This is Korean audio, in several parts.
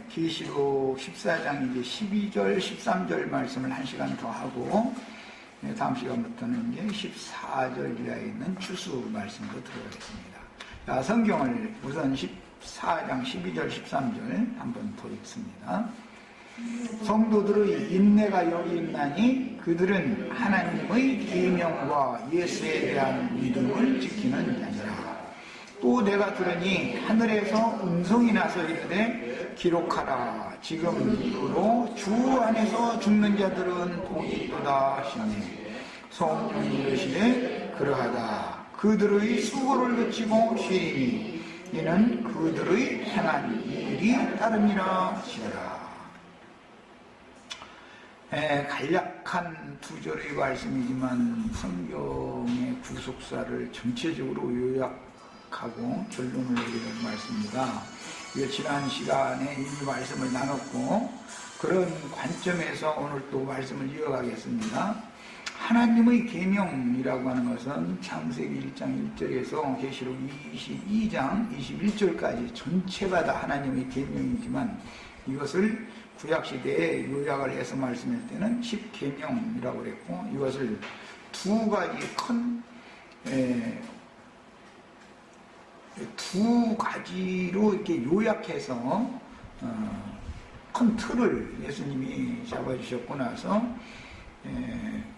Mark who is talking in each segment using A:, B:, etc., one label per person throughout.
A: 계시록 14장 이제 12절, 13절 말씀을 한 시간 더 하고, 다음 시간부터는 이제 14절 이하에 있는 추수 말씀으로 들어가겠습니다. 자, 성경을 우선 14장 12절, 13절 한번 보겠습니다. 성도들의 인내가 여기 있나니 그들은 하나님의 계명과 예수에 대한 믿음을 지키는 자니라. 또 내가 들으니 하늘에서 음성이 나서 이르되 기록하라. 지금으로 주 안에서 죽는 자들은 복이 있도다 하시니 성령이 이르시되 그러하다. 그들의 수고를 그치고 쉬리니 이는 그들의 행한 일이 따름이라 하시더라. 간략한 두 절의 말씀이지만 성경의 구속사를 전체적으로 요약하고 결론을 내리는 말씀입니다. 지난 시간에 이미 말씀을 나눴고 그런 관점에서 오늘 또 말씀을 이어가겠습니다. 하나님의 계명이라고 하는 것은 창세기 1장 1절에서 계시록 22장 21절까지 전체가 다 하나님의 계명이지만 이것을 구약시대에 요약을 해서 말씀할 때는 10계명이라고 그랬고 이것을 두 가지로 이렇게 요약해서 큰 틀을 예수님이 잡아주셨고 나서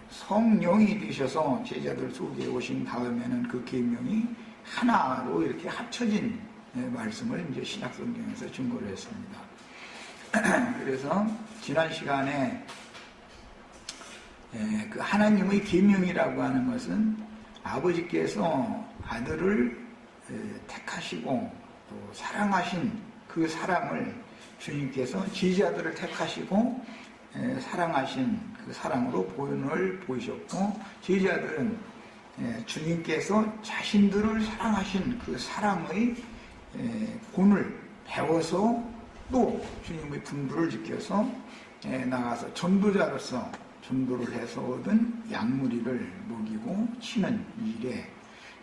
A: 성령이 되셔서 제자들 속에 오신 다음에는 그 계명이 하나로 이렇게 합쳐진 말씀을 이제 신약성경에서 증거를 했습니다. 그래서 지난 시간에 그 하나님의 계명이라고 하는 것은 아버지께서 아들을 택하시고 또 사랑하신 그 사랑을 주님께서 제자들을 택하시고 사랑하신 그 사랑으로 본을 보이셨고 제자들은 주님께서 자신들을 사랑하신 그 사랑의 본을 배워서 또 주님의 분부를 지켜서 나가서 전도자로서 전도를 해서 얻은 양무리를 먹이고 치는 일에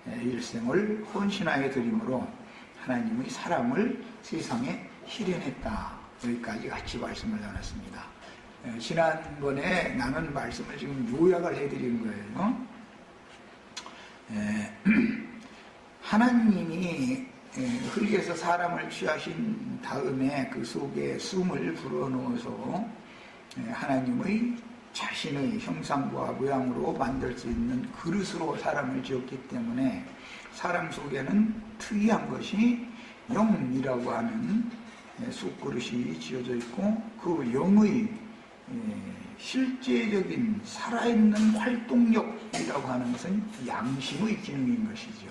A: 일생을 헌신하여 드림으로 하나님의 사랑을 세상에 실현했다. 여기까지 같이 말씀을 나눴습니다. 지난번에 나눈 말씀을 지금 요약을 해드린 거예요. 하나님이 흙에서 사람을 취하신 다음에 그 속에 숨을 불어넣어서 하나님의 자신의 형상과 모양으로 만들 수 있는 그릇으로 사람을 지었기 때문에 사람 속에는 특이한 것이 영이라고 하는 솥그릇이 지어져 있고 그 영의 실제적인 살아있는 활동력이라고 하는 것은 양심의 기능인 것이죠.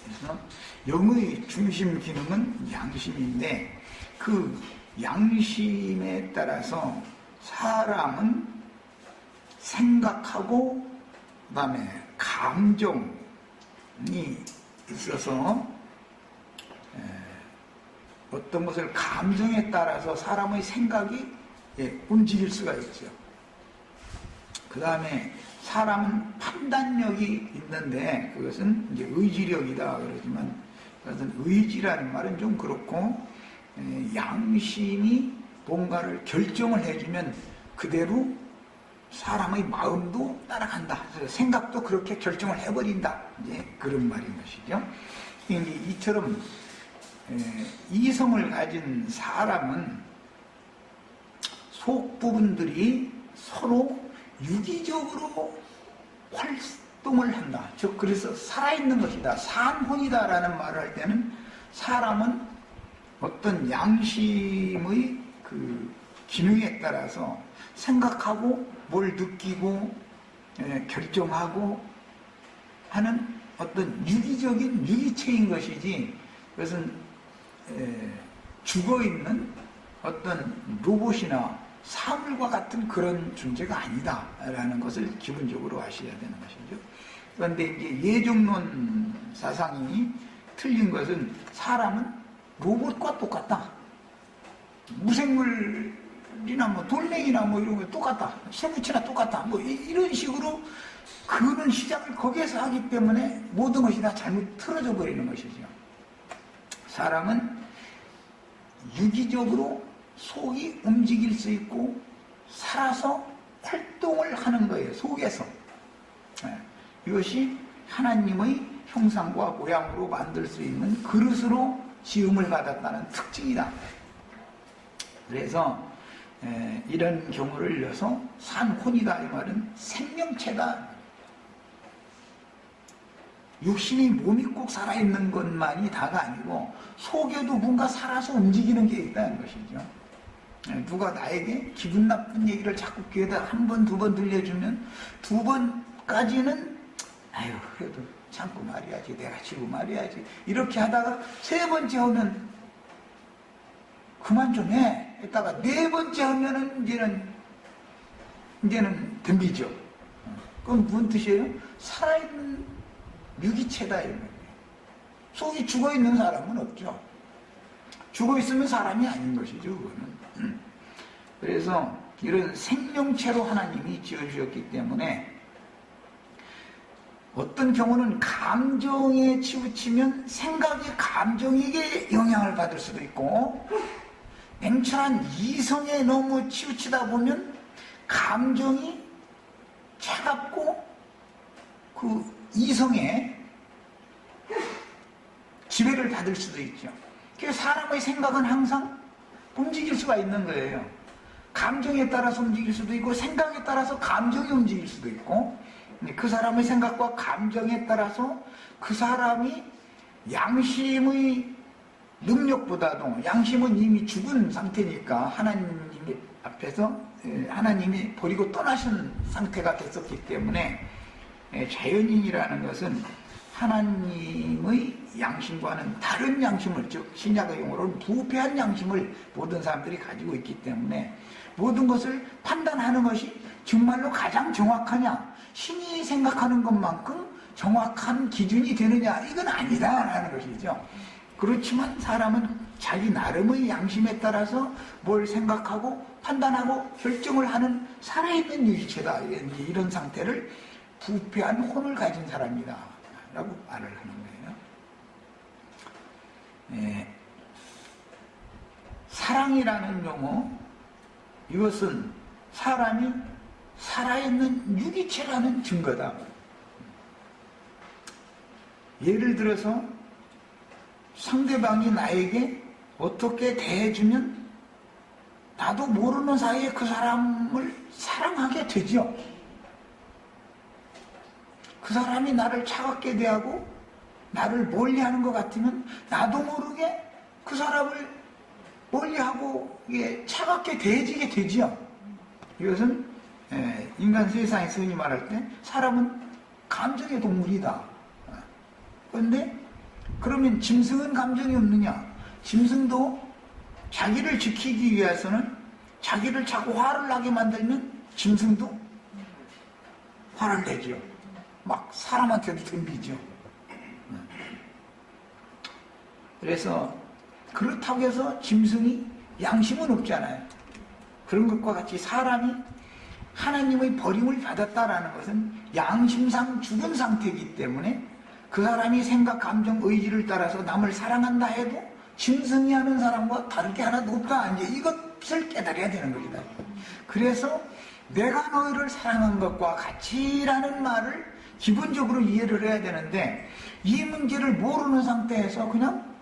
A: 그래서 영의 중심 기능은 양심인데 그 양심에 따라서 사람은 생각하고 그 다음에 감정이 있어서 어떤 것을 감정에 따라서 사람의 생각이 움직일 수가 있죠. 그 다음에 사람은 판단력이 있는데 그것은 이제 의지력이다 그러지만 그것은 의지라는 말은 좀 그렇고 양심이 뭔가를 결정을 해주면 그대로 사람의 마음도 따라간다. 생각도 그렇게 결정을 해버린다. 이제 그런 말인 것이죠. 이처럼 이성을 가진 사람은 속 부분들이 서로 유기적으로 활동을 한다. 즉 그래서 살아있는 것이다. 산혼이다라는 말을 할 때는 사람은 어떤 양심의 그 기능에 따라서 생각하고 뭘 느끼고 결정하고 하는 어떤 유기적인 유기체인 것이지 그것은 죽어있는 어떤 로봇이나 사물과 같은 그런 존재가 아니다라는 것을 기본적으로 아셔야 되는 것이죠. 그런데 이제 예정론 사상이 틀린 것은 사람은 로봇과 똑같다. 무생물이나 뭐 돌멩이나 뭐 이런 거 똑같다. 생물체나 똑같다. 뭐 이런 식으로 그런 시작을 거기에서 하기 때문에 모든 것이 다 잘못 틀어져 버리는 것이죠. 사람은 유기적으로 속이 움직일 수 있고 살아서 활동을 하는 거예요. 속에서. 이것이 하나님의 형상과 모양으로 만들 수 있는 그릇으로 지음을 받았다는 특징이다. 그래서 이런 경우를 이어서 산혼이다 이 말은 생명체다. 육신이 몸이 꼭 살아있는 것만이 다가 아니고 속에도 뭔가 살아서 움직이는 게 있다는 것이죠. 누가 나에게 기분 나쁜 얘기를 자꾸 귀에다 한 번, 두 번 들려주면 두 번까지는 아유 그래도 참고 말해야지, 내가 지고 말해야지 이렇게 하다가 세 번째 하면 그만 좀 해 했다가 네 번째 하면은 이제는 덤비죠. 그건 무슨 뜻이에요? 살아있는 유기체다 이런 거예요. 속이 죽어있는 사람은 없죠. 죽어있으면 사람이 아닌 것이죠. 그거는. 그래서 이런 생명체로 하나님이 지어주셨기 때문에 어떤 경우는 감정에 치우치면 생각이 감정에게 영향을 받을 수도 있고 냉철한 이성에 너무 치우치다 보면 감정이 차갑고 그 이성에 지배를 받을 수도 있죠. 그래서 사람의 생각은 항상 움직일 수가 있는 거예요. 감정에 따라서 움직일 수도 있고 생각에 따라서 감정이 움직일 수도 있고 그 사람의 생각과 감정에 따라서 그 사람이 양심의 능력보다도 양심은 이미 죽은 상태니까 하나님이 앞에서 하나님이 버리고 떠나신 상태가 됐었기 때문에 자연인이라는 것은 하나님의 양심과는 다른 양심을, 즉 신약의 용어로는 부패한 양심을 모든 사람들이 가지고 있기 때문에 모든 것을 판단하는 것이 정말로 가장 정확하냐, 신이 생각하는 것만큼 정확한 기준이 되느냐, 이건 아니다라는 것이죠. 그렇지만 사람은 자기 나름의 양심에 따라서 뭘 생각하고 판단하고 결정을 하는 살아있는 유기체다. 이런 상태를 부패한 혼을 가진 사람이다 라고 말을 하는 거예요. 사랑이라는 용어, 이것은 사람이 살아있는 유기체라는 증거다. 예를 들어서 상대방이 나에게 어떻게 대해주면 나도 모르는 사이에 그 사람을 사랑하게 되죠. 그 사람이 나를 차갑게 대하고 나를 멀리하는 것 같으면 나도 모르게 그 사람을 멀리하고 차갑게 대해지게 되죠. 이것은 인간 세상에서 흔히 말할 때 사람은 감정의 동물이다. 그런데 그러면 짐승은 감정이 없느냐? 짐승도 자기를 지키기 위해서는 자기를 자꾸 화를 나게 만들면 짐승도 화를 내죠. 막 사람한테도 덤비죠. 그래서 그렇다고 해서 짐승이 양심은 없잖아요. 그런 것과 같이 사람이 하나님의 버림을 받았다라는 것은 양심상 죽은 상태이기 때문에 그 사람이 생각, 감정, 의지를 따라서 남을 사랑한다 해도 짐승이 하는 사람과 다를 게 하나도 없다. 이제 이것을 깨달아야 되는 겁니다. 그래서 내가 너희를 사랑한 것과 같이라는 말을 기본적으로 이해를 해야 되는데 이 문제를 모르는 상태에서 그냥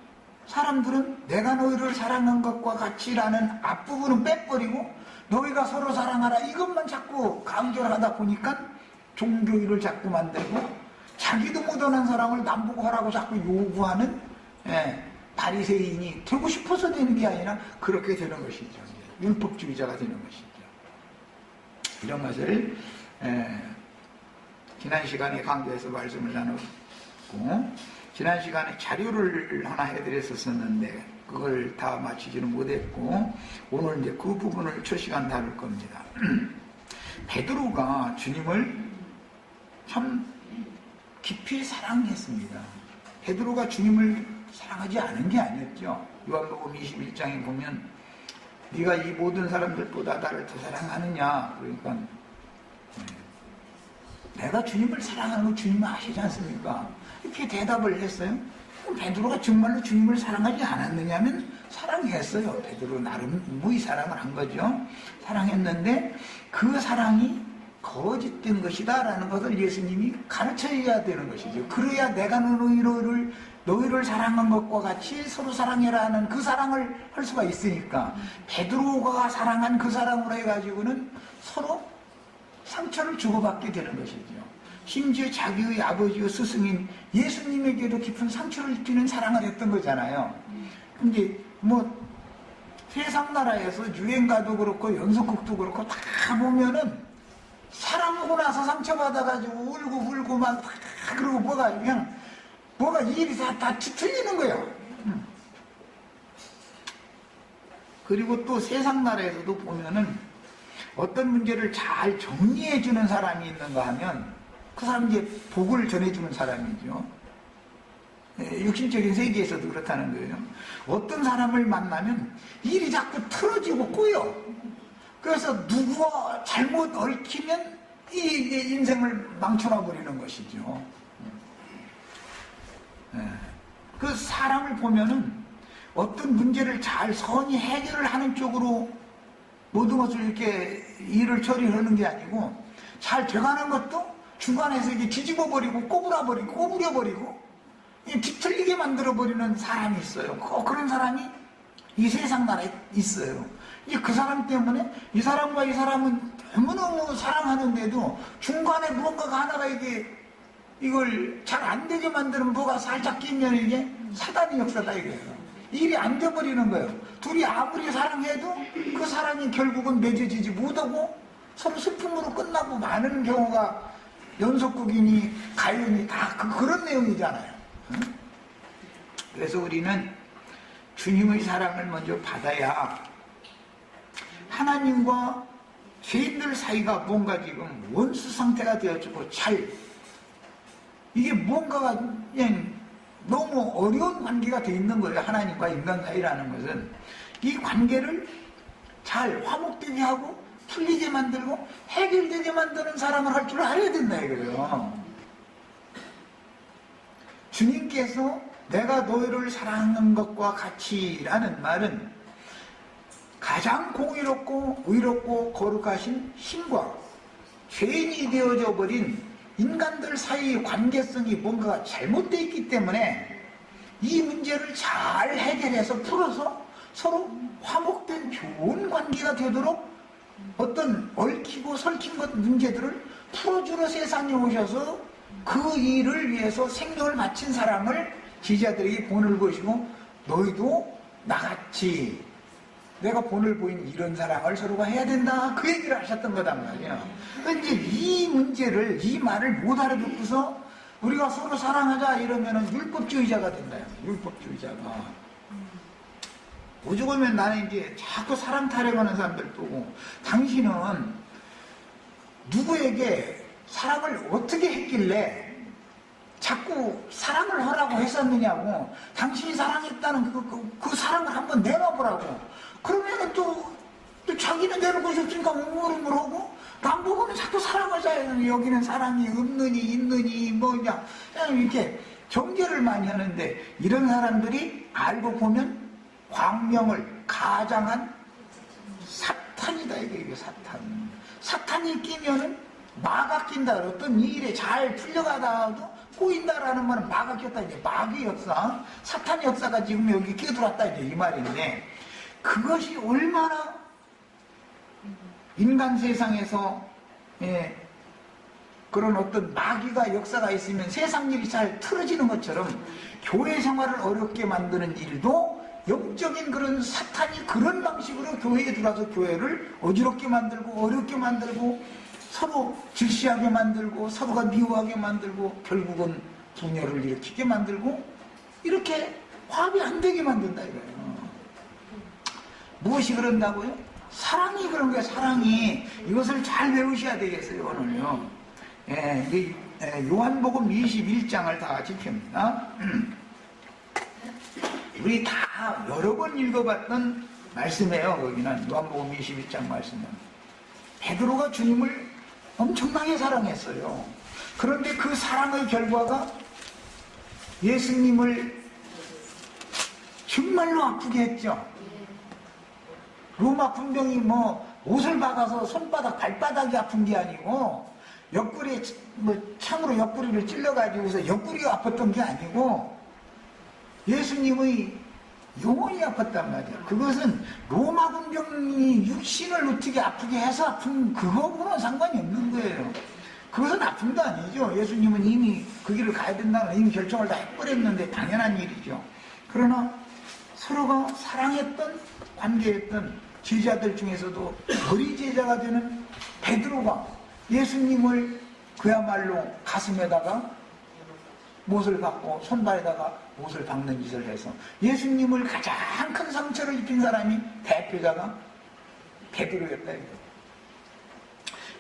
A: 사람들은 내가 너희를 사랑한 것과 같이라는 앞부분은 빼버리고 너희가 서로 사랑하라 이것만 자꾸 강조를 하다 보니까 종교일을 자꾸 만들고 자기도 못하는 사랑을 남보고 하라고 자꾸 요구하는 바리새인이 되고 싶어서 되는 게 아니라 그렇게 되는 것이죠. 율법주의자가 되는 것이죠. 이런 것을 지난 시간에 강좌에서 말씀을 나눴고 지난 시간에 자료를 하나 해드렸었는데 그걸 다 마치지는 못했고 오늘 이제 그 부분을 첫 시간 다룰 겁니다. 베드로가 주님을 참 깊이 사랑했습니다. 베드로가 주님을 사랑하지 않은 게 아니었죠. 요한복음 21장에 보면 네가 이 모든 사람들보다 나를 더 사랑하느냐, 그러니까 내가 주님을 사랑하는 거 주님은 아시지 않습니까? 이렇게 대답을 했어요. 베드로가 정말로 주님을 사랑하지 않았느냐면 사랑했어요. 베드로 나름 무의 사랑을 한 거죠. 사랑했는데 그 사랑이 거짓된 것이다 라는 것을 예수님이 가르쳐야 되는 것이죠. 그래야 내가 너희를 사랑한 것과 같이 서로 사랑해라 하는 그 사랑을 할 수가 있으니까 베드로가 사랑한 그 사랑으로 해가지고는 서로 상처를 주고받게 되는 것이죠. 심지어 자기의 아버지와 스승인 예수님에게도 깊은 상처를 입히는 사랑을 했던 거잖아요. 근데 뭐 세상 나라에서 유행가도 그렇고 연속극도 그렇고 다 보면은 사랑하고 나서 상처받아가지고 울고 막 그러고 뭐가 일이 다 뒤틀리는 거예요. 그리고 또 세상 나라에서도 보면은 어떤 문제를 잘 정리해주는 사람이 있는가 하면 그 사람이 이제 복을 전해주는 사람이죠. 육신적인 세계에서도 그렇다는 거예요. 어떤 사람을 만나면 일이 자꾸 틀어지고 꼬여. 그래서 누구와 잘못 얽히면 이 인생을 망쳐놔 버리는 것이죠. 그 사람을 보면은 어떤 문제를 잘 선히 해결을 하는 쪽으로 모든 것을 이렇게 일을 처리하는 게 아니고 잘 돼가는 것도 중간에서 이게 뒤집어버리고 꼬부려버리고 뒤틀리게 만들어버리는 사람이 있어요. 그런 사람이 이 세상 나라에 있어요. 그 사람 때문에 이 사람과 이 사람은 너무너무 사랑하는데도 중간에 무언가가 하나가 이걸 잘 안 되게 만드는 뭐가 살짝 끼면 이게 사단의 역사다 이거예요. 일이 안 돼버리는 거예요. 둘이 아무리 사랑해도 그 사랑이 결국은 맺어지지 못하고 서로 슬픔으로 끝나고 많은 경우가 연속극이니 가요니 다 그런 내용이잖아요. 그래서 우리는 주님의 사랑을 먼저 받아야 하나님과 죄인들 사이가 뭔가 지금 원수 상태가 되어지고 이게 뭔가가 그냥 너무 어려운 관계가 되어 있는 거예요. 하나님과 인간 사이라는 것은 이 관계를 잘 화목되게 하고 풀리게 만들고 해결되게 만드는 사람을 할 줄 알아야 된다 이거예요. 주님께서 내가 너희를 사랑하는 것과 같이라는 말은 가장 공의롭고 의롭고 거룩하신 신과 죄인이 되어져 버린 인간들 사이의 관계성이 뭔가 잘못되어 있기 때문에 이 문제를 잘 해결해서 풀어서 서로 화목된 좋은 관계가 되도록 어떤 얽히고 설킨 것 문제들을 풀어주러 세상에 오셔서 그 일을 위해서 생명을 바친 사람을 제자들에게 본을 보시고 너희도 나같이 내가 본을 보인 이런 사랑을 서로가 해야 된다 그 얘기를 하셨던 거단 말이에요. 그런데 이 문제를 이 말을 못 알아듣고서 우리가 서로 사랑하자 이러면은 율법주의자가 된다. 율법주의자가 오죽 하면 나는 이제 자꾸 사랑 타령하는 사람들 보고 당신은 누구에게 사랑을 어떻게 했길래 자꾸 사랑을 하라고 했었느냐고 당신이 사랑했다는 그 사랑을 한번 내놔보라고 그러면은 또 자기는 내놓고 싶으니까 우물우물하고 남보고는 자꾸 사랑하자 여기는 사랑이 없느니 있느니 뭐냐 이렇게 정죄를 많이 하는데 이런 사람들이 알고 보면 광명을 가장한 사탄이다 이게 사탄이 끼면은 마가 낀다. 어떤 일에 잘 풀려가다가도 꼬인다라는 말은 마가 꼈다 이제 마귀 역사 사탄의 역사가 지금 여기 끼어들었다 이제 이 말인데 그것이 얼마나 인간 세상에서 그런 어떤 마귀가 역사가 있으면 세상 일이 잘 틀어지는 것처럼 교회 생활을 어렵게 만드는 일도 영적인 그런 사탄이 그런 방식으로 교회에 들어와서 교회를 어지럽게 만들고 어렵게 만들고 서로 질시하게 만들고 서로가 미워하게 만들고 결국은 분열을 일으키게 만들고 이렇게 화합이 안 되게 만든다 이거예요. 무엇이 그런다고요? 사랑이 그런 거예요. 사랑이. 이것을 잘 배우셔야 되겠어요 오늘요. 요한복음 21장을 다 같이 펴니다. 우리 다 여러 번 읽어봤던 말씀이에요. 거기는 요한복음 21장 말씀은 베드로가 주님을 엄청나게 사랑했어요. 그런데 그 사랑의 결과가 예수님을 정말로 아프게 했죠. 로마 군병이 뭐 옷을 박아서 손바닥, 발바닥이 아픈 게 아니고 옆구리에 뭐 창으로 옆구리를 찔러가지고서 옆구리가 아팠던 게 아니고 예수님의 영혼이 아팠단 말이에요. 그것은 로마 군병이 육신을 어떻게 아프게 해서 아픈 그거하고는 상관이 없는 거예요. 그것은 아픔도 아니죠. 예수님은 이미 그 길을 가야 된다는 이미 결정을 다 해버렸는데 당연한 일이죠. 그러나 서로가 사랑했던 관계였던 제자들 중에서도 머리 제자가 되는 베드로가 예수님을 그야말로 가슴에다가 못을 박고 손발에다가 못을 박는 짓을 해서 예수님을 가장 큰 상처를 입힌 사람이 대표자가 베드로였다.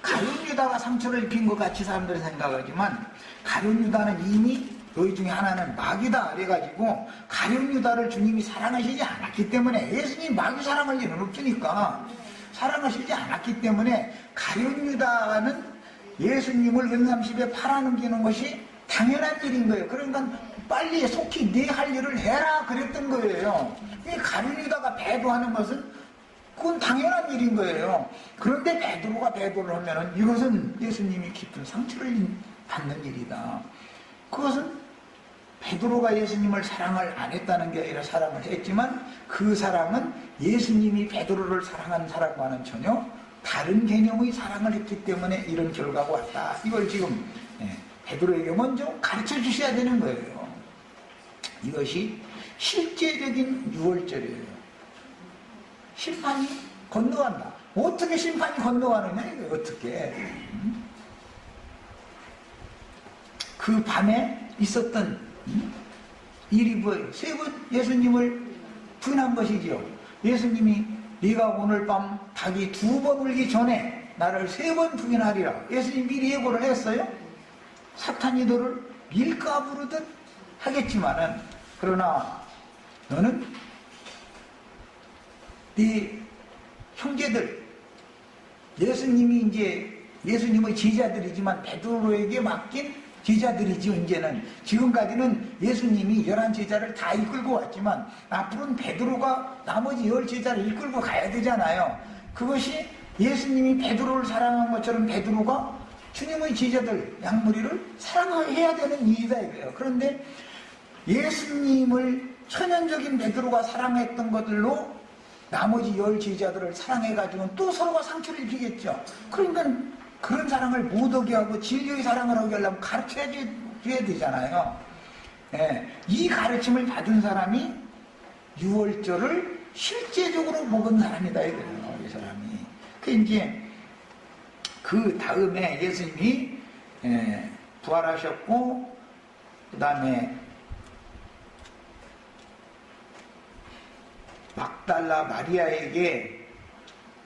A: 가룟 유다가 상처를 입힌 것 같이 사람들이 생각하지만 가룟 유다는 이미 너희 중에 하나는 마귀다 그래가지고 가룟 유다를 주님이 사랑하시지 않았기 때문에 예수님이 마귀 사랑할 일은 없으니까 사랑하시지 않았기 때문에 가룟 유다는 예수님을 은삼십에 팔아넘기는 것이 당연한 일인 거예요. 그러니까 빨리 속히 네 할 일을 해라 그랬던 거예요. 이 가룟 유다가 배도하는 것은 그건 당연한 일인 거예요. 그런데 베드로가 배도를 하면은 이것은 예수님이 깊은 상처를 받는 일이다. 그것은 베드로가 예수님을 사랑을 안 했다는 게 아니라 사랑을 했지만 그 사랑은 예수님이 베드로를 사랑한 사랑과는 전혀 다른 개념의 사랑을 했기 때문에 이런 결과가 왔다. 이걸 지금 베드로에게 먼저 가르쳐 주셔야 되는 거예요. 이것이 실제적인 유월절이에요. 심판이 건너간다. 어떻게 심판이 건너가느냐 이거 어떻게. 그 밤에 있었던 일이 뭐예요? 세 번 예수님을 부인한 것이지요. 예수님이 네가 오늘 밤 닭이 2번 울기 전에 나를 3번 부인하리라. 예수님 미리 예고를 했어요. 사탄이 너를 밀가 부르듯 하겠지만은 그러나 너는 네 형제들 예수님이 이제 예수님의 제자들이지만 베드로에게 맡긴 제자들이죠. 이제는 지금까지는 예수님이 11제자를 다 이끌고 왔지만 앞으로는 베드로가 나머지 10제자를 이끌고 가야 되잖아요. 그것이 예수님이 베드로를 사랑한 것처럼 베드로가 주님의 제자들 양무리를 사랑해야 되는 일이다 이거예요. 그런데 예수님을 천연적인 베드로가 사랑했던 것들로 나머지 10제자들을 사랑해가지고는 또 서로가 상처를 입히겠죠. 그러니까 그런 사랑을 못 하게 하고 진리의 사랑을 하게 하려면 가르쳐야 되잖아요. 이 가르침을 받은 사람이 유월절을 실제적으로 먹은 사람이다 이거예요. 이 사람이. 그 이제 그 다음에 예수님이 부활하셨고 그 다음에 막달라 마리아에게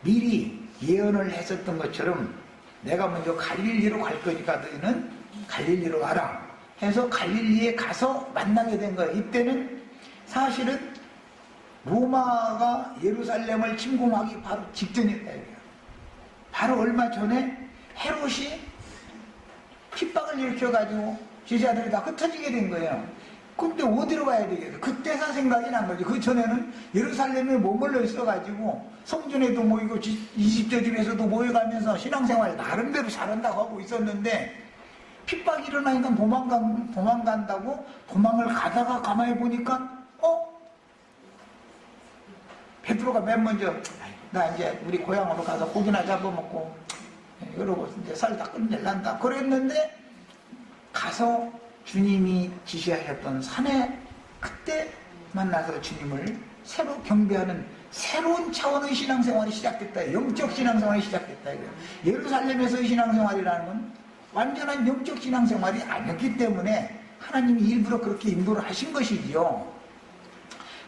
A: 미리 예언을 했었던 것처럼 내가 먼저 갈릴리로 갈 거니까 너희는 갈릴리로 와라 해서 갈릴리에 가서 만나게 된 거예요. 이때는 사실은 로마가 예루살렘을 침공하기 바로 직전이었다. 바로 얼마 전에 헤롯이 핍박을 일으켜가지고 제자들이 다 흩어지게 된 거예요. 근데 어디로 가야 되겠어? 그때서 생각이 난 거지. 그 전에는 예루살렘에 머물러 있어가지고 성전에도 모이고 20조 집에서도 모여가면서 신앙생활 나름대로 잘한다고 하고 있었는데 핍박이 일어나니까 도망간다고 도망을 가다가 가만히 보니까 베드로가 맨 먼저 나 이제 우리 고향으로 가서 고기나 잡아먹고 이러고 이제 살다 끝낼란다 그랬는데 가서 주님이 지시하셨던 산에 그때 만나서 주님을 새로 경배하는 새로운 차원의 신앙생활이 시작됐다. 영적 신앙생활이 시작됐다. 예루살렘에서의 신앙생활이라는 건 완전한 영적 신앙생활이 아니었기 때문에 하나님이 일부러 그렇게 인도를 하신 것이지요.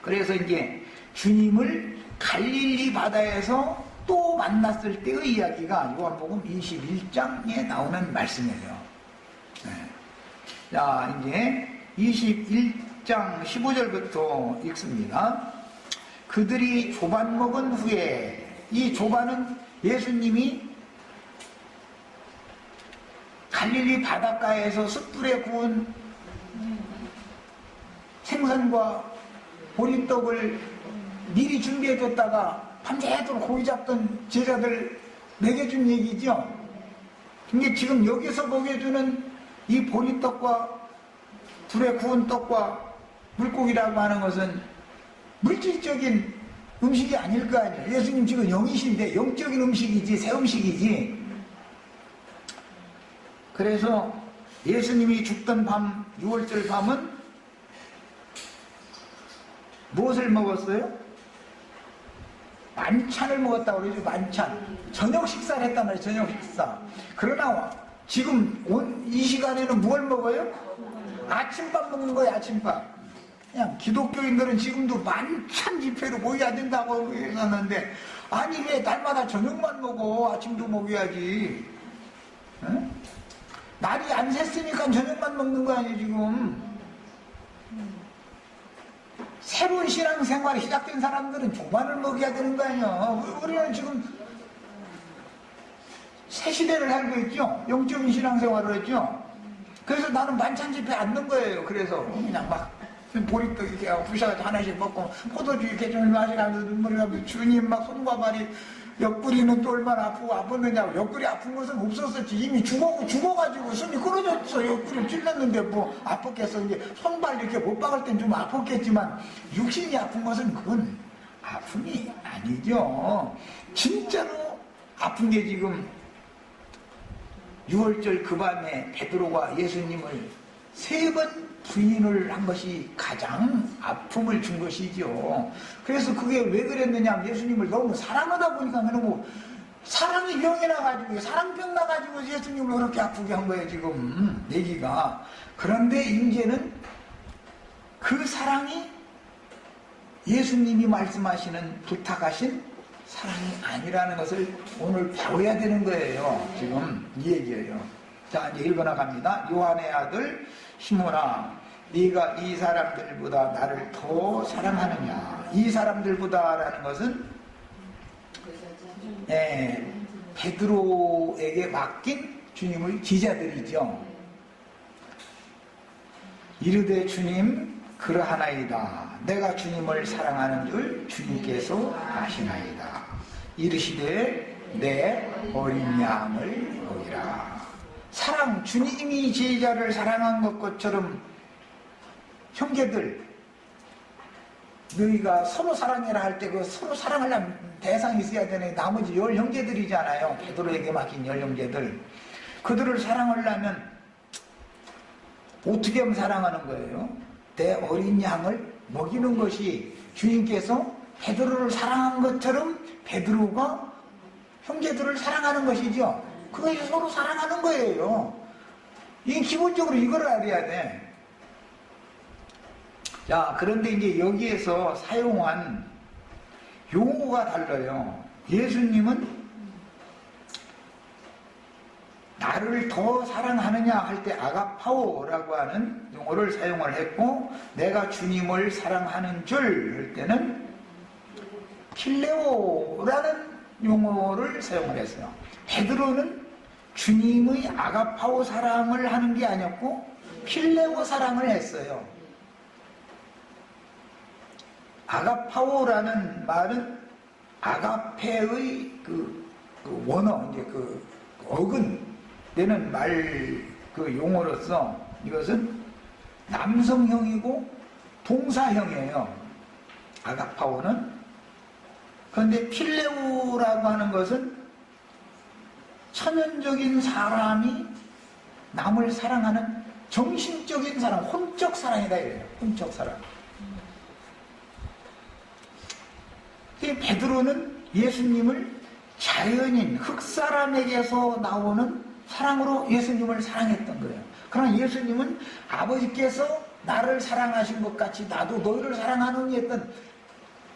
A: 그래서 이제 주님을 갈릴리 바다에서 또 만났을 때의 이야기가 요한복음 21장에 나오는 말씀이에요. 자, 이제 21장 15절부터 읽습니다. 그들이 조반 먹은 후에, 이 조반은 예수님이 갈릴리 바닷가에서 숯불에 구운 생선과 보리떡을 미리 준비해뒀다가 밤새도록 고기 잡던 제자들 먹여준 얘기죠. 근데 지금 여기서 먹여주는 이 보리떡과 불에 구운 떡과 물고기라고 하는 것은 물질적인 음식이 아닐 거 아니에요. 예수님 지금 영이신데 영적인 음식이지 새 음식이지. 그래서 예수님이 죽던 밤 6월절 밤은 무엇을 먹었어요? 만찬을 먹었다고 그러죠. 만찬. 저녁 식사를 했단 말이에요. 저녁 식사. 그러나 지금 이 시간에는 뭘 먹어요? 아침밥 먹는 거예요. 아침밥. 그냥 기독교인들은 지금도 만찬 집회로 모여야 된다고 했었는데 아니 왜 날마다 저녁만 먹어? 아침도 먹여야지. 응? 날이 안 샜으니까 저녁만 먹는 거 아니에요 지금. 새로운 신앙생활이 시작된 사람들은 종반을 먹여야 되는 거 아니에요. 우리는 지금 새 시대를 살고 있죠. 영적인 신앙생활을 했죠. 그래서 나는 만찬 집회 안 넣은 거예요. 그래서 그냥 막 보리떡 이렇게 부셔가지고 하나씩 먹고 포도주 이렇게 좀 마시면서 눈물이 나고 주님 막 손과 발이 옆구리는 또 얼마나 아팠느냐고. 옆구리 아픈 것은 없었었지. 이미 죽어가지고 숨이 끊어졌어. 옆구리를 찔렀는데 뭐 아팠겠어. 이제 손발 이렇게 못 박을 땐 좀 아팠겠지만 육신이 아픈 것은 그건 아픔이 아니죠. 진짜로 아픈 게 지금 6월절 그 밤에 베드로가 예수님을 3번 부인을 한 것이 가장 아픔을 준 것이죠. 그래서 그게 왜 그랬느냐, 예수님을 너무 사랑하다 보니까 너무 사랑이 병이 나가지고 사랑병 나가지고 예수님을 그렇게 아프게 한 거예요 지금 얘기가. 그런데 이제는 그 사랑이 예수님이 말씀하시는 부탁하신 사랑이 아니라는 것을 오늘 배워야 되는 거예요. 지금 이 얘기예요. 자, 이제 읽어나갑니다. 요한의 아들 시몬아, 네가 이 사람들보다 나를 더 사랑하느냐. 이 사람들보다라는 것은 베드로에게 맡긴 주님의 제자들이죠. 이르되 주님 그러하나이다. 내가 주님을 사랑하는 줄 주님께서 아시나이다. 이르시되 내 어린 양을 보이라. 사랑, 주님이 제자를 사랑한 것처럼 형제들, 너희가 서로 사랑해라 할 때 그 서로 사랑하려면 대상이 있어야 되네. 나머지 10 형제들이잖아요. 베드로에게 맡긴 10 형제들. 그들을 사랑하려면 어떻게 하면 사랑하는 거예요? 내 어린 양을 먹이는 것이, 주님께서 베드로를 사랑한 것처럼 베드로가 형제들을 사랑하는 것이죠. 그것이 서로 사랑하는 거예요. 이게 기본적으로 이걸 알아야 돼. 자, 그런데 이제 여기에서 사용한 용어가 달라요. 예수님은 나를 더 사랑하느냐 할 때 아가파오라고 하는 용어를 사용을 했고, 내가 주님을 사랑하는 줄 할 때는 필레오라는 용어를 사용을 했어요. 베드로는 주님의 아가파오 사랑을 하는 게 아니었고 필레오 사랑을 했어요. 아가파오라는 말은 아가페의 그 원어, 이제 그 어근 되는 그 용어로서 이것은 남성형이고 동사형이에요. 아가파오는. 그런데 필레오라고 하는 것은 천연적인 사람이 남을 사랑하는 정신적인 사랑, 혼적 사랑이다 이래요. 혼적 사랑. 베드로는 예수님을 자연인 흑사람에게서 나오는 사랑으로 예수님을 사랑했던 거예요. 그러나 예수님은 아버지께서 나를 사랑하신 것 같이 나도 너희를 사랑하노니 했던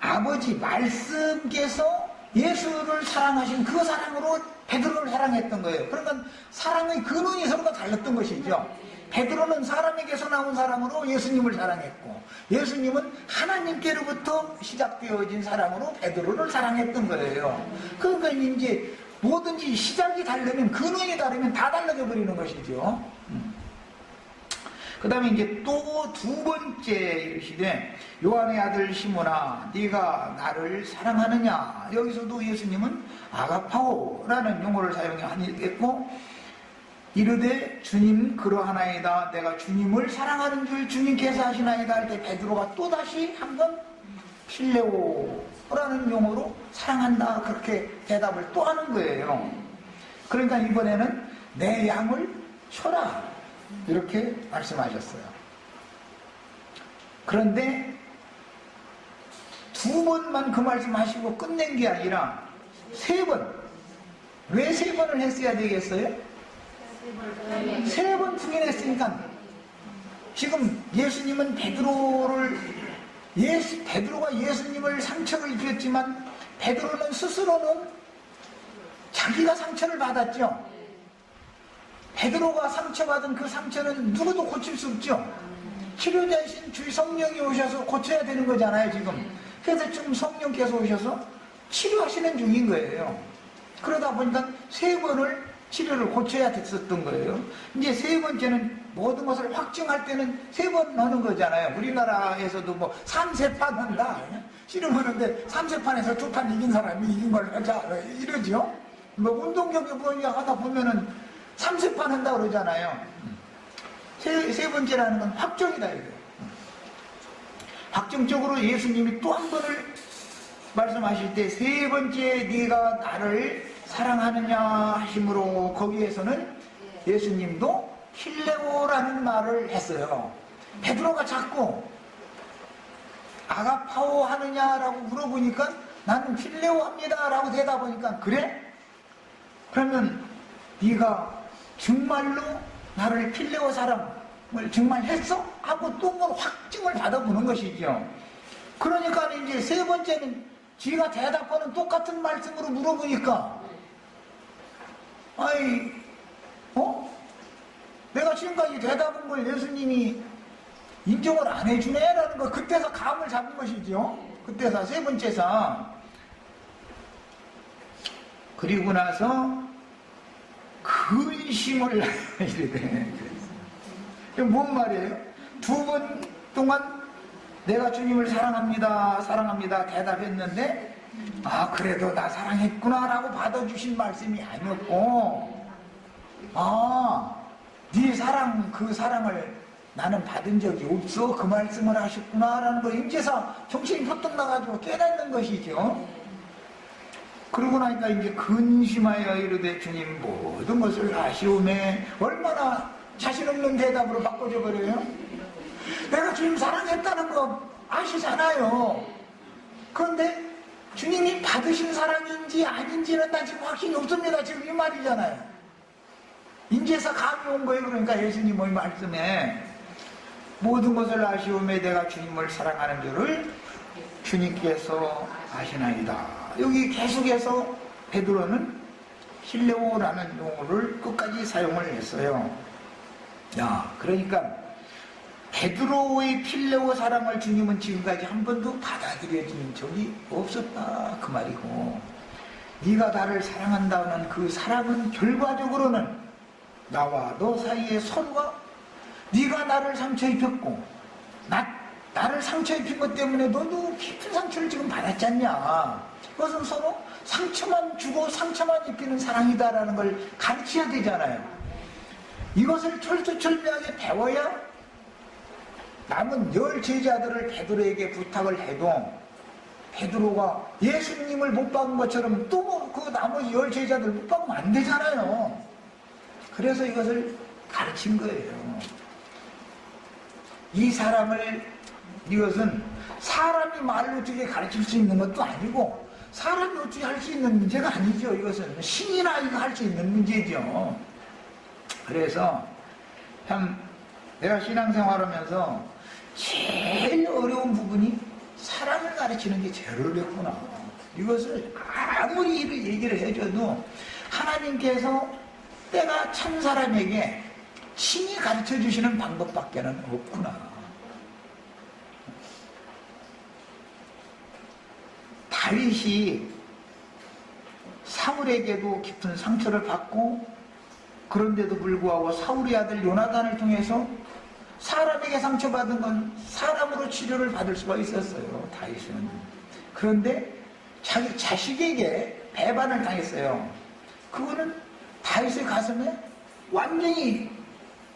A: 아버지 말씀께서 예수를 사랑하신 그 사랑으로 베드로를 사랑했던 거예요. 그러니까 사랑의 근원이 서로가 달랐던 것이죠. 베드로는 사람에게서 나온 사랑으로 예수님을 사랑했고, 예수님은 하나님께로부터 시작되어진 사랑으로 베드로를 사랑했던 거예요. 그러니까 이제 뭐든지 시작이 다르면, 근원이 다르면 다 달라져 버리는 것이죠. 그 다음에 이제 또 두 번째 이르시되 요한의 아들 시몬아 네가 나를 사랑하느냐. 여기서도 예수님은 아가파오라는 용어를 사용했고 이르되 주님 그러하나이다. 내가 주님을 사랑하는 줄 주님께서 하시나이다 할 때 베드로가 또다시 한번 필레오라는 용어로 사랑한다 그렇게 대답을 또 하는 거예요. 그러니까 이번에는 내 양을 쳐라 이렇게 말씀하셨어요. 그런데 두 번만 그 말씀하시고 끝낸 게 아니라 세 번. 왜 세 번을 했어야 되겠어요? 세 번 부인했으니까 지금 예수님은 베드로가 예수님을 상처를 입혔지만 베드로는 스스로는 자기가 상처를 받았죠. 베드로가 상처받은 그 상처는 누구도 고칠 수 없죠. 치료자이신 주의 성령이 오셔서 고쳐야 되는 거잖아요, 지금. 그래서 지금 성령께서 오셔서 치료하시는 중인 거예요. 그러다 보니까 세 번을 치료를 고쳐야 됐었던 거예요. 이제 세 번째는 모든 것을 확증할 때는 세 번 하는 거잖아요. 우리나라에서도 뭐 3세판 한다. 씨름하는데 3세판에서 2판 이긴 사람이 이긴 걸 하자. 이러죠. 뭐 운동 경기 하다 보면은 3세판 한다 그러잖아요. 세 번째라는 건 확정이다 이거예요. 확정적으로 예수님이 또 한 번을 말씀하실 때 세 번째 네가 나를 사랑하느냐 하심으로 거기에서는 예수님도 필레오라는 말을 했어요. 베드로가 자꾸 아가파오 하느냐라고 물어보니까 나는 필레오 합니다 라고 대답하니까 그래? 그러면 네가 정말로 나를 필레오 사랑을 정말 했어? 하고 또 뭐 확증을 받아보는 것이죠. 그러니까 이제 세 번째는 지가 대답하는 똑같은 말씀으로 물어보니까 내가 지금까지 대답한 걸 예수님이 인정을 안 해주네라는 거 그때서 감을 잡은 것이죠. 그때서 세 번째서. 그리고 나서 근심을 이르되 이게 뭔 말이에요? 두 번 동안 내가 주님을 사랑합니다 대답했는데 그래도 나 사랑했구나 라고 받아주신 말씀이 아니었고 네 사랑 그 사랑을 나는 받은 적이 없어 그 말씀을 하셨구나 라는 걸 인제서 정신이 퍼뜩 나가지고 깨닫는 것이죠. 그러고 나니까 이제 근심하여 이르되 주님 모든 것을 아시오매. 얼마나 자신 없는 대답으로 바꿔줘 버려요. 내가 주님 사랑했다는 거 아시잖아요. 그런데 주님이 받으신 사랑인지 아닌지는 나 지금 확신이 없습니다. 지금 이 말이잖아요. 인제서 감이 온 거예요. 그러니까 예수님의 말씀에 모든 것을 아시오매 내가 주님을 사랑하는 줄을 주님께서 아시나이다. 여기 계속해서 베드로는 필레오라는 용어를 끝까지 사용을 했어요. 그러니까 베드로의 필레오 사랑을 주님은 지금까지 한 번도 받아들여진 적이 없었다 그 말이고, 네가 나를 사랑한다는 그 사랑은 결과적으로는 나와 너 사이에 서로가 네가 나를 상처 입혔고 나를 상처 입힌 것 때문에 너도 깊은 상처를 지금 받았지 않냐. 그것은 서로 상처만 주고 상처만 입히는 사랑이다라는 걸 가르쳐야 되잖아요. 이것을 철두철미하게 배워야 남은 10 제자들을 베드로에게 부탁을 해도 베드로가 예수님을 못 박은 것처럼 또 그 나머지 10 제자들 못 박으면 안 되잖아요. 그래서 이것을 가르친 거예요. 이 사람을, 이것은 사람이 말로 어떻게 가르칠 수 있는 것도 아니고 사람이 어떻게 할 수 있는 문제가 아니죠. 이것은 신이나 이거 할 수 있는 문제죠. 그래서 참 내가 신앙생활하면서 제일 어려운 부분이 사랑을 가르치는 게 제일 어렵구나. 이것을 아무리 얘기를 해줘도 하나님께서 때가 참 사람에게 친히 가르쳐 주시는 방법밖에는 없구나. 다윗이 사울에게도 깊은 상처를 받고 그런데도 불구하고 사울의 아들 요나단을 통해서 사람에게 상처받은 건 사람으로 치료를 받을 수가 있었어요, 다윗은. 그런데 자기 자식에게 배반을 당했어요. 그거는 다윗의 가슴에 완전히,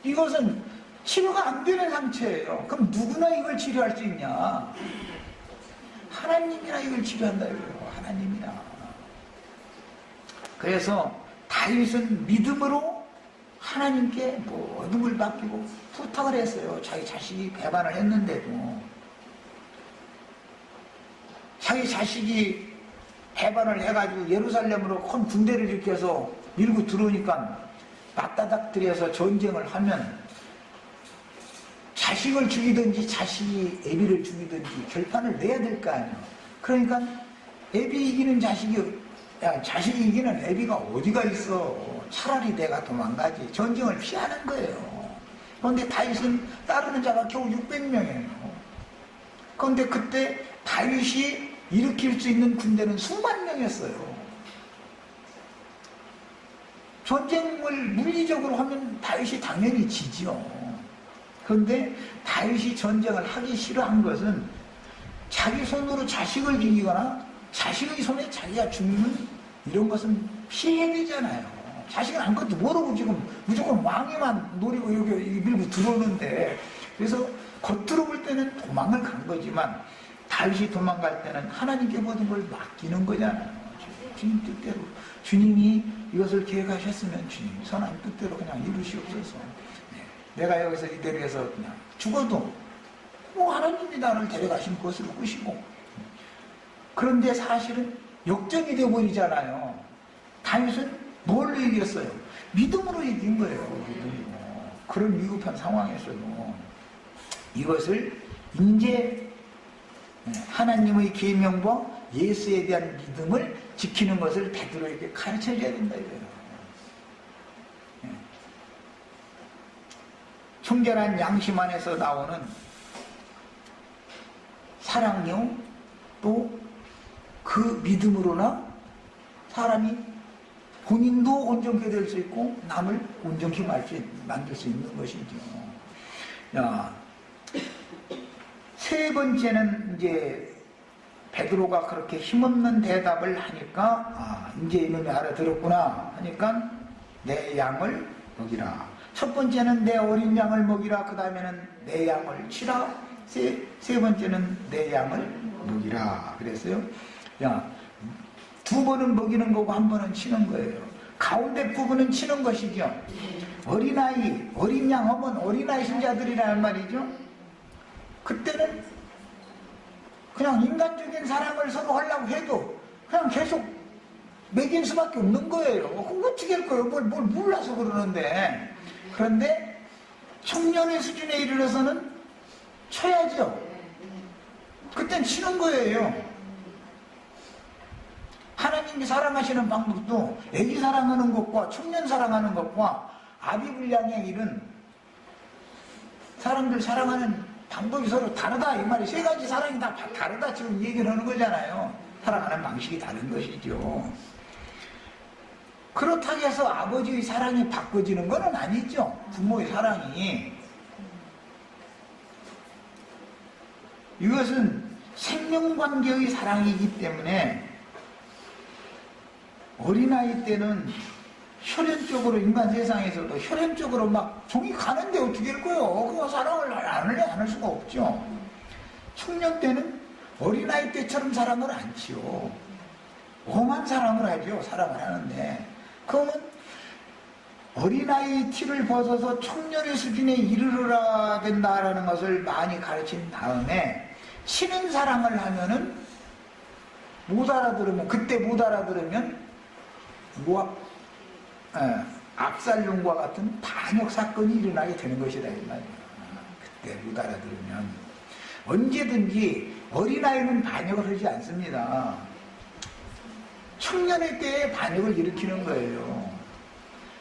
A: 이것은 치료가 안 되는 상처예요. 그럼 누구나 이걸 치료할 수 있냐? 하나님이나 이걸 치료한다 이거예요. 하나님이나. 그래서 다윗은 믿음으로 하나님께 모든 걸 맡기고 부탁을 했어요. 자기 자식이 배반을 했는데도. 자기 자식이 배반을 해가지고 예루살렘으로 큰 군대를 일으켜서 밀고 들어오니까 맞다닥들여서 전쟁을 하면 자식을 죽이든지 자식이 애비를 죽이든지 결판을 내야 될 거 아니에요. 그러니까 애비 이기는 자식이 이기는 애비가 어디가 있어. 차라리 내가 도망가지. 전쟁을 피하는 거예요. 그런데 다윗은 따르는 자가 겨우 600명이에요. 그런데 그때 다윗이 일으킬 수 있는 군대는 수만 명이었어요. 전쟁을 물리적으로 하면 다윗이 당연히 지죠. 그런데 다윗이 전쟁을 하기 싫어한 것은 자기 손으로 자식을 죽이거나 자식의 손에 자기가 죽는 이런 것은 피해야 되잖아요. 자식은 아무것도 모르고 지금 무조건 왕위만 노리고 여기 밀고 들어오는데, 그래서 겉으로 볼 때는 도망을 간 거지만 다윗이 도망갈 때는 하나님께 모든 걸 맡기는 거잖아요. 주님 뜻대로, 주님이 이것을 계획하셨으면 주님 선한 뜻대로 그냥 이루시옵소서. 내가 여기서 이대로 해서 그냥 죽어도 뭐 하나님이 나를 데려가신 것으로 꾸시고. 그런데 사실은 역전이 되어버리잖아요. 다윗은 뭘로 이겼어요? 믿음으로 이긴 거예요. 믿음으로. 그런 위급한 상황에서도 이것을 이제 하나님의 계명과 예수에 대한 믿음을 지키는 것을 베드로에게 가르쳐줘야 된다 이거예요. 청결한 양심 안에서 나오는 사랑요, 또 그 믿음으로나 사람이 본인도 온전케 될 수 있고 남을 온전케 만들 수 있는 것이죠. 자, 세 번째는 이제 베드로가 그렇게 힘없는 대답을 하니까 이제 이놈이 알아들었구나 하니까 내 양을 먹이라. 첫 번째는 내 어린 양을 먹이라. 그 다음에는 내 양을 치라. 세 번째는 내 양을 먹이라 그랬어요. 두 번은 먹이는 거고 한 번은 치는 거예요. 가운데 부분은 치는 것이죠. 어린아이, 어린 양 하면 어린아이 신자들이라는 말이죠. 그때는 그냥 인간적인 사랑을 서로 하려고 해도 그냥 계속 먹일 수밖에 없는 거예요. 그거 어떻게 할 거예요? 뭘 몰라서 그러는데. 그런데 청년의 수준에 이르러서는 쳐야죠. 그땐 치는 거예요. 하나님이 사랑하시는 방법도 애기 사랑하는 것과 청년 사랑하는 것과 아비불량의 일은 사람들 사랑하는 방법이 서로 다르다 이 말이. 세 가지 사랑이 다 다르다 지금 얘기를 하는 거잖아요. 사랑하는 방식이 다른 것이죠. 그렇다고 해서 아버지의 사랑이 바꿔지는 건 아니죠. 부모의 사랑이. 이것은 생명관계의 사랑이기 때문에 어린아이 때는 혈연적으로, 인간 세상에서도 혈연적으로 막 종이 가는데 어떻게 할 거예요? 그거 사랑을 안 할 수가 없죠. 청년 때는 어린아이 때처럼 사랑을 안 치요. 엄한 사랑을 하죠. 사랑을 하는데. 그러면 어린아이 티를 벗어서 청년의 수준에 이르러야 된다라는 것을 많이 가르친 다음에 치는 사랑을 하면은 못 알아들으면, 그때 못 알아들으면 압살롬과 같은 반역 사건이 일어나게 되는 것이다 이 말이에요. 그때 못 알아들으면. 언제든지 어린아이는 반역을 하지 않습니다. 청년의 때에 반역을 일으키는 거예요.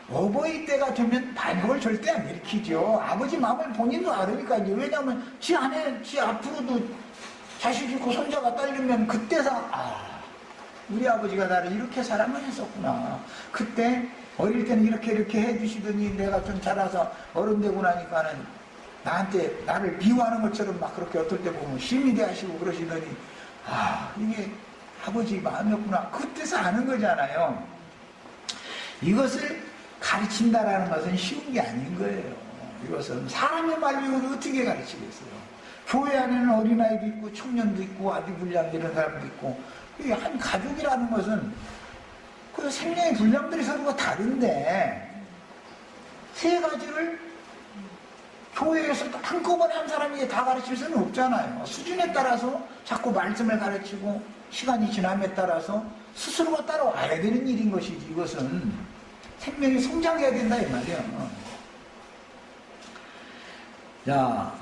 A: 어버이 때가 되면 반역을 절대 안 일으키죠. 아버지 마음을 본인도 알으니까요. 왜냐하면 지 앞으로도 자식 있고 손자가 딸리면 그때서 우리 아버지가 나를 이렇게 사랑을 했었구나. 그때 어릴 때는 이렇게 해주시더니 내가 좀 자라서 어른 되고 나니까는 나한테 나를 미워하는 것처럼 막 그렇게 어떨 때 보면 힘이 대하시고 그러시더니 아 이게 아버지 마음이었구나 그때서 아는 거잖아요. 이것을 가르친다라는 것은 쉬운 게 아닌 거예요. 이것은 사람의 말로 어떻게 가르치겠어요. 교회 안에는 어린아이도 있고 청년도 있고 아주 불량되는 사람도 있고 한 가족이라는 것은 그 생명의 분량들이 서로가 다른데 세 가지를 교회에서 한꺼번에 한 사람이 다 가르칠 수는 없잖아요. 수준에 따라서 자꾸 말씀을 가르치고 시간이 지남에 따라서 스스로가 따라와야 되는 일인 것이지 이것은 생명이 성장해야 된다 이 말이야. 자,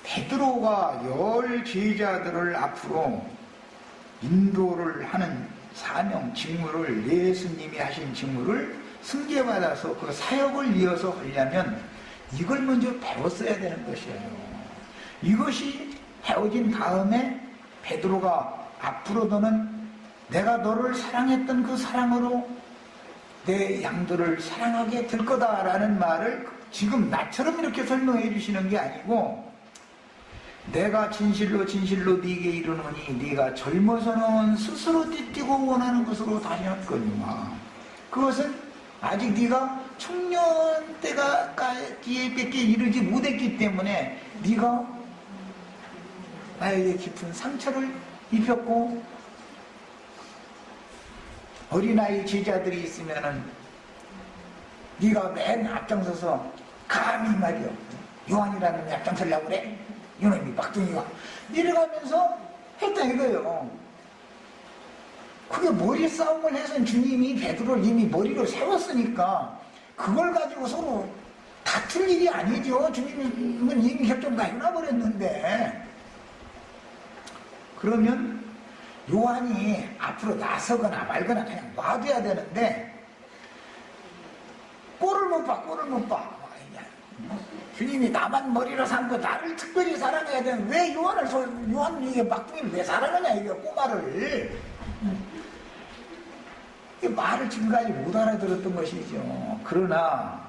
A: 베드로가 10 제자들을 앞으로 인도를 하는 사명, 직무를 예수님이 하신 직무를 승계받아서 그 사역을 이어서 하려면 이걸 먼저 배웠어야 되는 것이에요. 이것이 배워진 다음에 베드로가 앞으로 너는 내가 너를 사랑했던 그 사랑으로 내 양들을 사랑하게 될 거다라는 말을 지금 나처럼 이렇게 설명해 주시는 게 아니고 내가 진실로 진실로 네게 이르노니 네가 젊어서는 스스로 띠띠고 원하는 것으로 다녔거니와 그것은 아직 네가 청년 때가 뒤에밖에 이르지 못했기 때문에 네가 나에게 깊은 상처를 입혔고 어린아이 제자들이 있으면은 네가 맨 앞장서서 감히 말이요 요한이라는 놈이 앞장서려고 그래? 이놈이 막둥이가 이래가면서 했다 이거예요. 그게 머리 싸움을 해서 주님이 베드로를 이미 머리로 세웠으니까 그걸 가지고 서로 다툴 일이 아니죠. 주님은 이미 결정 다 해놔버렸는데 그러면 요한이 앞으로 나서거나 말거나 그냥 놔둬야 되는데 꼴을 못 봐. 주님이 나만 머리로 삼고 나를 특별히 사랑해야 되는 왜 요한 이게 막둥이를 왜 사랑하냐 이게 꼬마를 이 말을 지금까지 못 알아들었던 것이죠. 그러나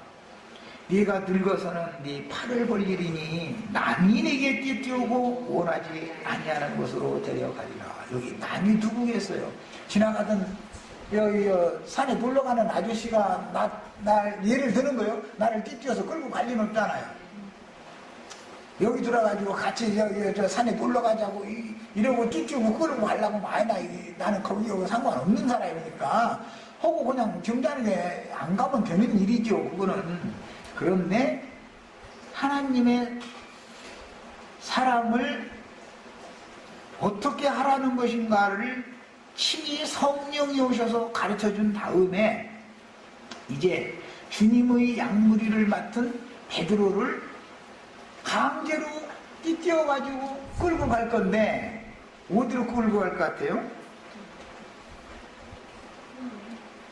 A: 네가 늙어서는 네 팔을 벌리리니 남이 네게 띄우고 원하지 아니하는 곳으로 데려가리라. 여기 남이 누구겠어요? 지나가던 여기 산에 놀러가는 아저씨가 날 예를 드는 거예요. 나를 띄워서 끌고 갈 리는 없잖아요. 여기 들어가지고 같이 저 산에 놀러 가자고 이러고 띄우고 끌고 가려고 하면 나는 거기하고 상관없는 사람이니까 하고 그냥 점잖게 안 가면 되는 일이죠. 그거는. 그런데 하나님의 사랑을 어떻게 하라는 것인가를 친히 성령이 오셔서 가르쳐준 다음에 이제 주님의 양무리를 맡은 베드로를 강제로 띄워가지고 끌고 갈 건데 어디로 끌고 갈 것 같아요?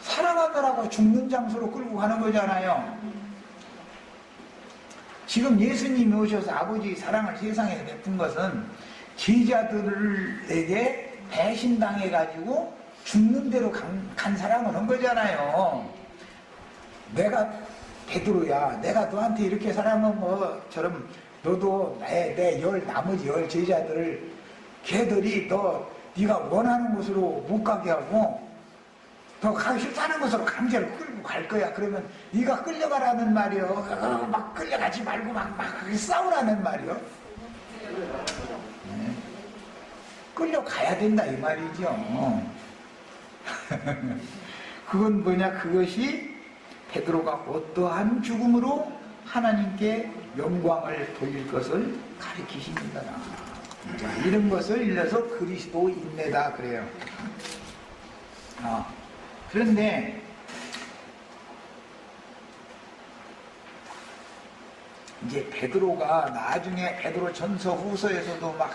A: 사랑하느라고 죽는 장소로 끌고 가는 거잖아요. 지금 예수님이 오셔서 아버지의 사랑을 세상에 베푼 것은 제자들에게 배신당해가지고 죽는 대로 간 사람을 한 거잖아요. 내가 베드로야 내가 너한테 이렇게 사랑한 것처럼 너도 내 나머지 10 제자들을 걔들이 네가 원하는 곳으로 못 가게 하고 너 가기 싫다는 곳으로 강제로 끌고 갈 거야. 그러면 네가 끌려가라는 말이요. 막 끌려가지 말고 막 싸우라는 말이요. 네. 끌려가야 된다 이 말이죠. 그건 뭐냐? 그것이 베드로가 어떠한 죽음으로 하나님께 영광을 돌릴 것을 가리키십니다. 자, 이런 것을 일러서 그리스도 인내다 그래요. 그런데 이제 베드로가 나중에 베드로 전서 후서에서도 막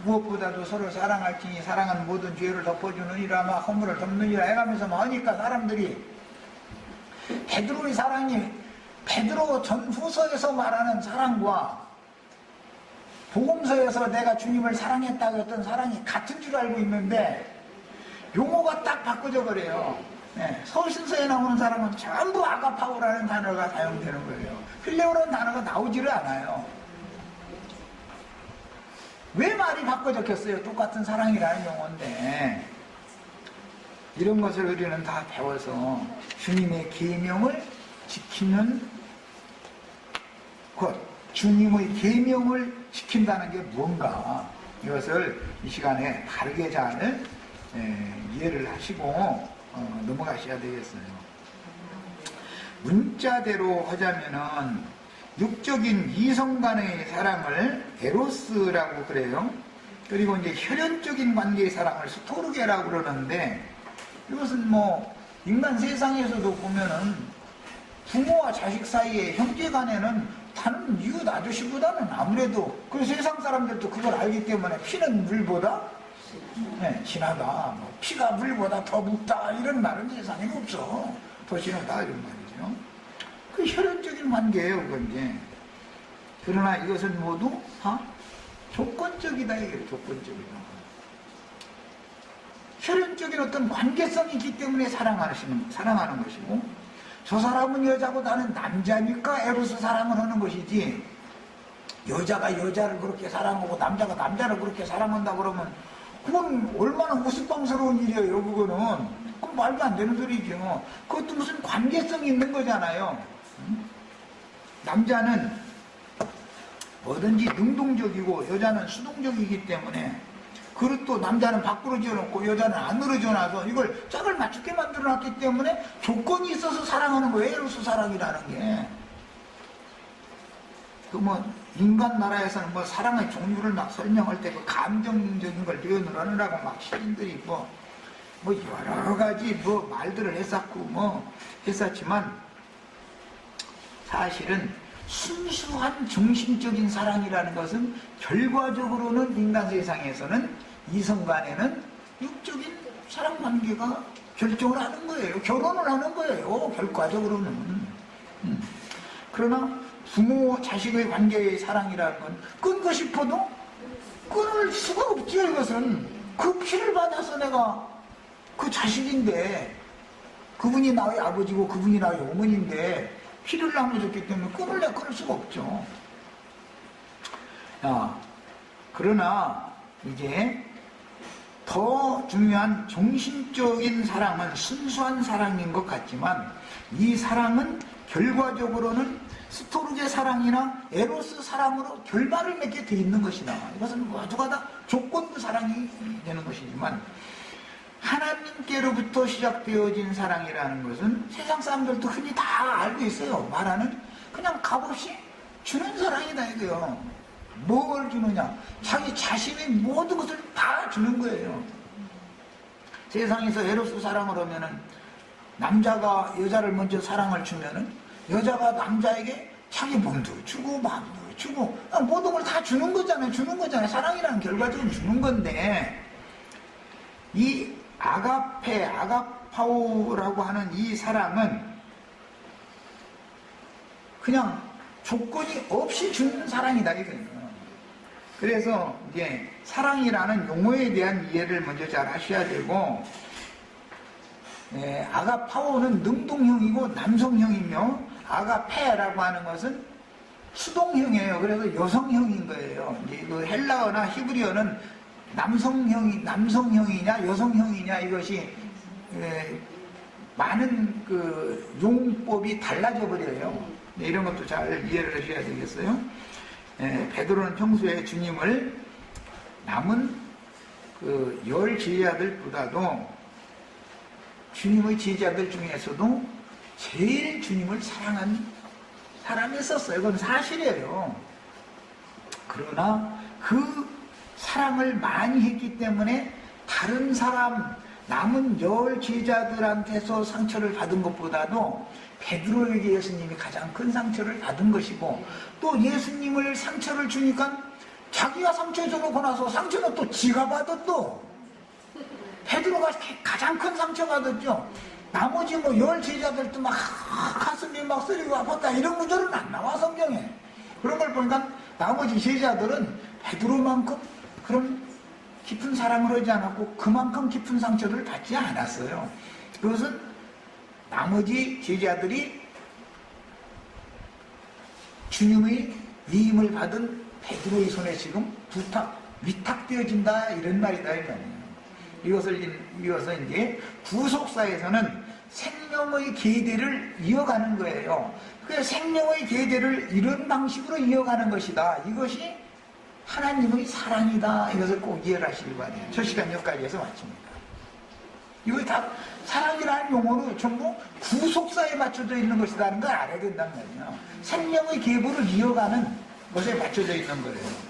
A: 무엇보다도 서로 사랑할지니 사랑은 모든 죄를 덮어주느니라 막 허물을 덮느니라 해가면서 막 하니까 사람들이 베드로의 사랑이 베드로 전 후서에서 말하는 사랑과 복음서에서 내가 주님을 사랑했다고 했던 사랑이 같은 줄 알고 있는데 용어가 딱 바꿔져 버려요. 네, 서신서에 나오는 사람은 전부 아가파오라는 단어가 사용되는 거예요. 필레오라는 단어가 나오지를 않아요. 왜 말이 바꿔 적혔어요? 똑같은 사랑이라는 용어인데 이런 것을 우리는 다 배워서 주님의 계명을 지키는 것, 주님의 계명을 지킨다는 게 뭔가 이것을 이 시간에 바르게 잘 이해를 하시고 넘어가셔야 되겠어요. 문자대로 하자면은 육적인 이성 간의 사랑을 에로스라고 그래요. 그리고 이제 혈연적인 관계의 사랑을 스토르게라고 그러는데 이것은 뭐 인간 세상에서도 보면은 부모와 자식 사이에 형제 간에는 다른 이웃 아저씨보다는 아무래도 그 세상 사람들도 그걸 알기 때문에 피는 물보다 진하다, 뭐 피가 물보다 더 묻다 이런 말은 세상에 없어. 더 진하다 이런 말이죠. 그 혈연적인 관계예요, 그건 이제. 그러나 이것은 모두 다 조건적이다 이게 조건적이다. 혈연적인 어떤 관계성이 있기 때문에 사랑하는 것이고, 저 사람은 여자고 나는 남자니까 에로스 사랑을 하는 것이지, 여자가 여자를 그렇게 사랑하고 남자가 남자를 그렇게 사랑한다 그러면 그건 얼마나 우스꽝스러운 일이에요. 그거는 그건 말도 안 되는 소리죠. 그것도 무슨 관계성이 있는 거잖아요. 남자는 뭐든지 능동적이고 여자는 수동적이기 때문에, 그릇도 남자는 밖으로 지어놓고 여자는 안으로 지어놔서 이걸 짝을 맞추게 만들어놨기 때문에 조건이 있어서 사랑하는 거예요. 에로스 사랑이라는 게. 그 뭐 인간 나라에서는 뭐 사랑의 종류를 막 설명할 때 그 감정적인 걸 표현을 하느라고 막 시인들이 뭐 여러 가지 뭐 말들을 했었지만 사실은 순수한 정신적인 사랑이라는 것은 결과적으로는 인간 세상에서는 이성 간에는 육적인 사랑 관계가 결정을 하는 거예요. 결혼을 하는 거예요. 결과적으로는. 그러나 부모 자식의 관계의 사랑이라는 건 끊고 싶어도 끊을 수가 없죠. 이것은 그 피를 받아서 내가 그 자식인데, 그분이 나의 아버지고 그분이 나의 어머니인데 피를 나눠줬기 때문에 끊을 수가 없죠. 그러나 이제 더 중요한 정신적인 사랑은 순수한 사랑인 것 같지만, 이 사랑은 결과적으로는 스토르게 사랑이나 에로스 사랑으로 결말을 맺게 돼 있는 것이다. 이것은 모두가 다 조건부 사랑이 되는 것이지만, 하나님께로부터 시작되어진 사랑이라는 것은 세상 사람들도 흔히 다 알고 있어요. 말하는 그냥 값없이 주는 사랑이다 이거요. 뭘 주느냐? 자기 자신의 모든 것을 다 주는 거예요. 세상에서 에로스 사랑을 하면은 남자가 여자를 먼저 사랑을 주면은 여자가 남자에게 자기 몸도 주고 마음도 주고 모든 걸 다 주는 거잖아요. 사랑이라는 결과적으로 주는 건데, 이 아가파오라고 하는 이 사랑은 그냥 조건이 없이 주는 사랑이다 이거예요. 그래서 이제 사랑이라는 용어에 대한 이해를 먼저 잘 하셔야 되고, 아가파오는 능동형이고 남성형이며, 아가페라고 하는 것은 수동형이에요. 그래서 여성형인 거예요. 이제 그 헬라어나 히브리어는 남성형이냐 여성형이냐 이것이 많은 그 용법이 달라져 버려요. 이런 것도 잘 이해를 하셔야 되겠어요. 베드로는 평소에 주님을 남은 그 10 제자들보다도 주님의 제자들 중에서도 제일 주님을 사랑한 사람이었어요. 그건 사실이에요. 그러나 그 사랑을 많이 했기 때문에 다른 사람, 남은 10 제자들한테서 상처를 받은 것보다도 베드로에게 예수님이 가장 큰 상처를 받은 것이고, 또 예수님을 상처를 주니까 자기가 상처 줘놓고 나서 상처는 또 지가 받았또. 베드로가 가장 큰 상처 받았죠. 나머지 10 제자들도 막 가슴이 막 쓰리고 아팠다 이런 구절은 안 나와 성경에. 그런 걸 보니까 나머지 제자들은 베드로만큼 그런 깊은 사랑을 하지 않았고 그만큼 깊은 상처를 받지 않았어요. 그것은 나머지 제자들이 주님의 위임을 받은 베드로의 손에 지금 위탁되어진다 이런 말이다 이 말이에요. 이것을 이제 구속사에서는 생명의 계대를 이어가는 거예요. 그 생명의 계대를 이런 방식으로 이어가는 것이다. 이것이 하나님의 사랑이다. 이것을 꼭 이해하시길 바래요. 저 시간 여기까지 해서 마칩니다. 이거 다 사랑이라는 용어로 전부 구속사에 맞춰져 있는 것이라는 걸 알아야 된다는 거예요. 생명의 계보를 이어가는 것에 맞춰져 있는 거예요.